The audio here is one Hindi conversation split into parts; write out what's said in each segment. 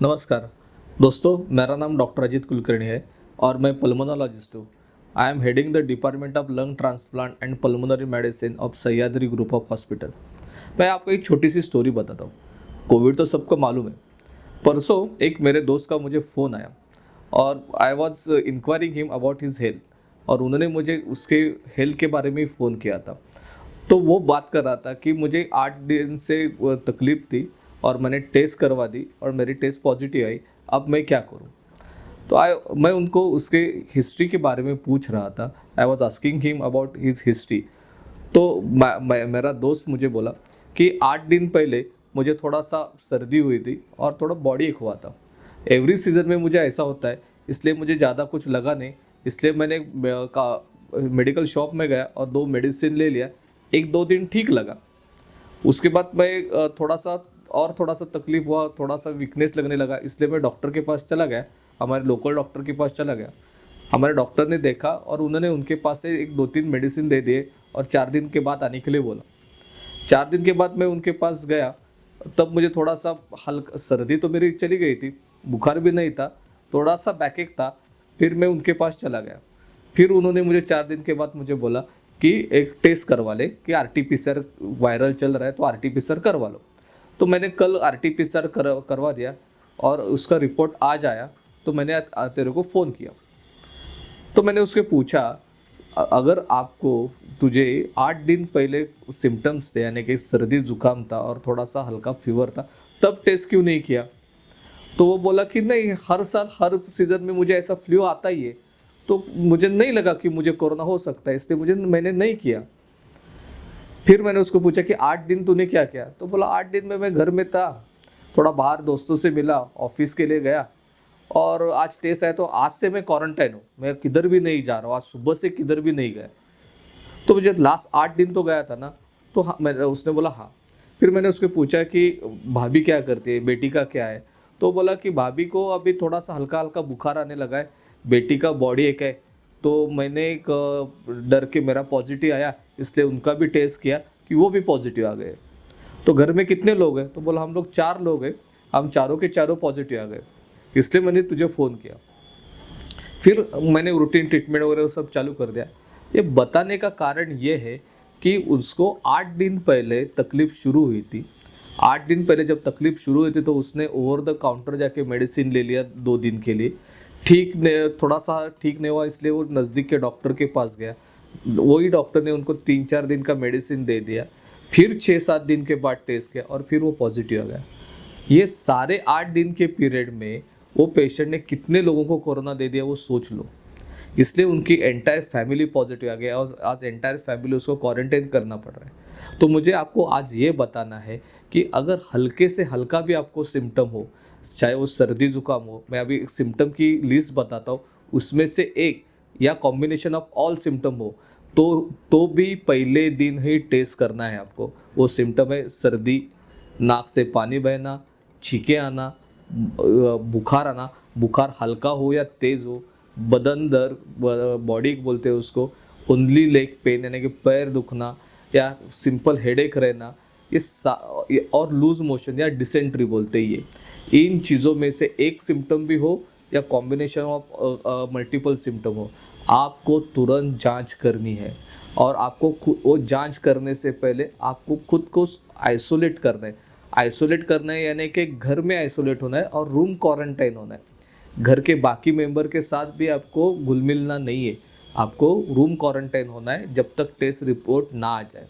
नमस्कार दोस्तों, मेरा नाम डॉक्टर अजीत कुलकर्णी है और मैं पल्मोनोलॉजिस्ट हूँ। I am heading the department of lung transplant and pulmonary medicine of Sahyadri group of hospital. मैं आपको एक छोटी सी स्टोरी बताता हूँ। कोविड तो सबको मालूम है। परसों एक मेरे दोस्त का मुझे फ़ोन आया और I was enquiring him about his health, और उन्होंने मुझे उसके हेल्थ के बारे में ही फ़ोन किया था। तो वो बात कर रहा था कि मुझे 8 दिन से तकलीफ़ थी और मैंने टेस्ट करवा दी और मेरी टेस्ट पॉजिटिव आई। अब मैं क्या करूं? तो मैं उनको उसके हिस्ट्री के बारे में पूछ रहा था। I was asking him about his history. तो मेरा दोस्त मुझे बोला कि 8 दिन पहले मुझे थोड़ा सा सर्दी हुई थी और थोड़ा बॉडी एक हुआ था। एवरी सीज़न में मुझे ऐसा होता है, इसलिए मुझे ज़्यादा कुछ लगा नहीं। इसलिए मैंने मेडिकल शॉप में गया और 2 मेडिसिन ले लिया। 1-2 दिन ठीक लगा। उसके बाद मैं थोड़ा सा तकलीफ हुआ, थोड़ा सा वीकनेस लगने लगा, इसलिए मैं डॉक्टर के पास चला गया। हमारे लोकल डॉक्टर के पास चला गया। हमारे डॉक्टर ने देखा और उन्होंने उनके पास से 1-2-3 मेडिसिन दे दिए और 4 दिन के बाद आने के लिए बोला। 4 दिन के बाद मैं उनके पास गया, तब मुझे थोड़ा सा हल्का सर्दी तो मेरी चली गई थी, बुखार भी नहीं था, थोड़ा सा बैकएक था। फिर मैं उनके पास चला गया। फिर उन्होंने मुझे 4 दिन के बाद मुझे बोला कि एक टेस्ट करवा ले कि आरटीपीसीआर वायरल चल रहा है, तो आरटीपीसीआर करवा लो। तो मैंने कल आरटीपीसीआर करवा दिया और उसका रिपोर्ट आज आया। तो मैंने तेरे को फ़ोन किया। तो मैंने उसके पूछा, अगर आपको तुझे 8 दिन पहले सिम्टम्स थे, यानी कि सर्दी जुकाम था और थोड़ा सा हल्का फीवर था, तब टेस्ट क्यों नहीं किया? तो वो बोला कि नहीं, हर साल हर सीज़न में मुझे ऐसा फ्लू आता ही है, तो मुझे नहीं लगा कि मुझे कोरोना हो सकता है, इसलिए मैंने नहीं किया। फिर मैंने उसको पूछा कि 8 दिन तूने क्या किया? तो बोला 8 दिन में मैं घर में था, थोड़ा बाहर दोस्तों से मिला, ऑफिस के लिए गया और आज टेस्ट आया, तो आज से मैं क्वारंटाइन हूँ, मैं किधर भी नहीं जा रहा हूँ, आज सुबह से किधर भी नहीं गया। तो मुझे लास्ट 8 दिन तो गया था ना। तो हाँ, उसने बोला हाँ। फिर मैंने उसको पूछा कि भाभी क्या करती है, बेटी का क्या है? तो बोला कि भाभी को अभी थोड़ा सा हल्का हल्का बुखार आने लगा है, बेटी का बॉडी एक है। तो मैंने एक डर के मेरा पॉजिटिव आया, इसलिए उनका भी टेस्ट किया कि वो भी पॉजिटिव आ गए। तो घर में कितने लोग हैं? तो बोला हम लोग 4 लोग हैं, हम चारों के चारों पॉजिटिव आ गए, इसलिए मैंने तुझे फ़ोन किया। फिर मैंने रूटीन ट्रीटमेंट वगैरह सब चालू कर दिया। ये बताने का कारण ये है कि उसको 8 दिन पहले तकलीफ़ शुरू हुई थी। 8 दिन पहले जब तकलीफ़ शुरू हुई थी तो उसने ओवर द काउंटर जाके मेडिसिन ले लिया 2 दिन के लिए। थोड़ा सा ठीक नहीं हुआ, इसलिए वो नज़दीक के डॉक्टर के पास गया। वही डॉक्टर ने उनको 3-4 दिन का मेडिसिन दे दिया। फिर 6-7 दिन के बाद टेस्ट किया और फिर वो पॉजिटिव आ गया। ये सारे 8 दिन के पीरियड में वो पेशेंट ने कितने लोगों को कोरोना दे दिया, वो सोच लो। इसलिए उनकी एंटायर फैमिली पॉजिटिव आ गया और आज एंटायर फैमिली उसको क्वारंटाइन करना पड़ रहा है। तो मुझे आपको आज ये बताना है कि अगर हल्के से हल्का भी आपको सिम्टम हो, चाहे वो सर्दी जुकाम हो, मैं अभी एक सिम्टम की लिस्ट बताता हूँ, उसमें से एक या कॉम्बिनेशन ऑफ ऑल सिम्टम हो, तो भी पहले दिन ही टेस्ट करना है आपको। वो सिम्टम है सर्दी, नाक से पानी बहना, छींके आना, बुखार आना, बुखार हल्का हो या तेज़ हो, बदन दर्द, बॉडी बोलते हैं उसको, उंगली लेग पेन यानी कि पैर दुखना या सिंपल हेडेक रहना, और लूज मोशन या डिसेंट्री बोलते हैं ये। इन चीज़ों में से एक सिम्टम भी हो या कॉम्बिनेशन ऑफ मल्टीपल सिम्टम हो, आपको तुरंत जांच करनी है। और आपको वो जांच करने से पहले आपको खुद को आइसोलेट करना है। आइसोलेट करना है यानी कि घर में आइसोलेट होना है और रूम क्वारंटाइन होना है। घर के बाकी मेंबर के साथ भी आपको घुल मिलना नहीं है, आपको रूम क्वारंटाइन होना है जब तक टेस्ट रिपोर्ट ना आ जाए।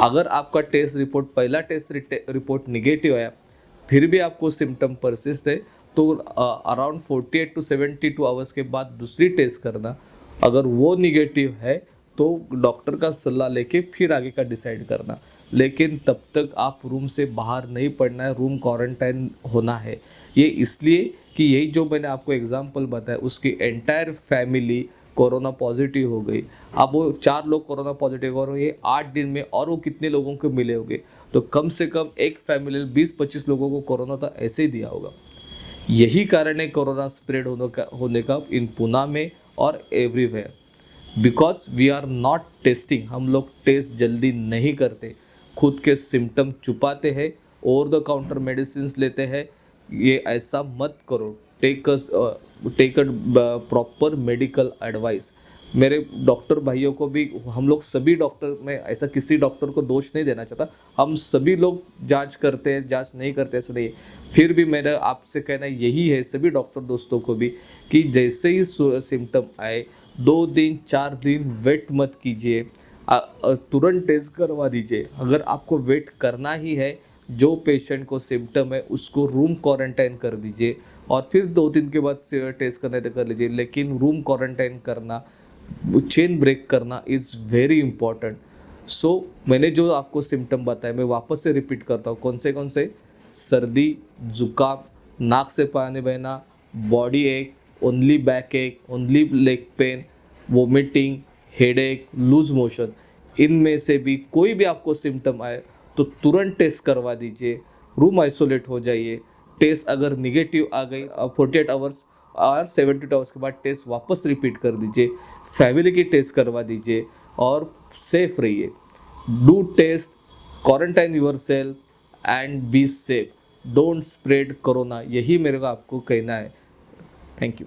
अगर आपका टेस्ट रिपोर्ट, पहला टेस्ट रिपोर्ट निगेटिव आया, फिर भी आपको सिम्टम परसिस्ट है, तो अराउंड 48 to 72 आवर्स के बाद दूसरी टेस्ट करना। अगर वो निगेटिव है तो डॉक्टर का सलाह लेके फिर आगे का डिसाइड करना। लेकिन तब तक आप रूम से बाहर नहीं पड़ना है, रूम क्वारंटाइन होना है। ये इसलिए कि यही जो मैंने आपको एग्जांपल बताया, उसकी एंटायर फैमिली कोरोना पॉजिटिव हो गई। अब वो 4 लोग कोरोना पॉजिटिव और ये 8 दिन में और वो कितने लोगों को मिले होंगे, तो कम से कम एक फैमिली 20-25 लोगों को कोरोना तो ऐसे ही दिया होगा। यही कारण है कोरोना स्प्रेड होने का इन पुणे में और everywhere, because we are not testing. हम लोग टेस्ट जल्दी नहीं करते, खुद के सिम्टम छुपाते हैं, ओवर द काउंटर मेडिसिन लेते हैं ये ऐसा मत करो, take a proper medical advice. मेरे डॉक्टर भाइयों को भी, हम लोग सभी डॉक्टर, में ऐसा किसी डॉक्टर को दोष नहीं देना चाहता, हम सभी लोग जांच करते हैं, जांच नहीं करते ऐसा नहीं है। फिर भी मेरा आपसे कहना यही है सभी डॉक्टर दोस्तों को भी, कि जैसे ही सिम्टम आए 2 दिन 4 दिन वेट मत कीजिए, तुरंत टेस्ट करवा दीजिए। अगर आपको वेट करना ही है, जो पेशेंट को सिम्टम है उसको रूम क्वारंटाइन कर दीजिए और फिर 2 दिन के बाद टेस्ट करने तक कर लीजिए। लेकिन रूम क्वारंटाइन करना, चेन ब्रेक करना इज़ वेरी इंपॉर्टेंट। सो मैंने जो आपको सिम्टम बताया मैं वापस से रिपीट करता हूँ, कौन से? सर्दी, जुकाम, नाक से पानी बहना, बॉडी एक, ओनली बैक एक, only leg pain, vomiting, headache, loose motion, इनमें से भी कोई भी आपको सिम्टम आए तो तुरंत टेस्ट करवा दीजिए, रूम आइसोलेट हो जाइए। टेस्ट अगर निगेटिव आ गई 48 आवर्स और 72 आवर्स के बाद टेस्ट वापस रिपीट कर दीजिए, फैमिली की टेस्ट करवा दीजिए और सेफ रहिए। Do test, quarantine yourself and be safe, don't spread corona, यही मेरे को आपको कहना है। Thank you.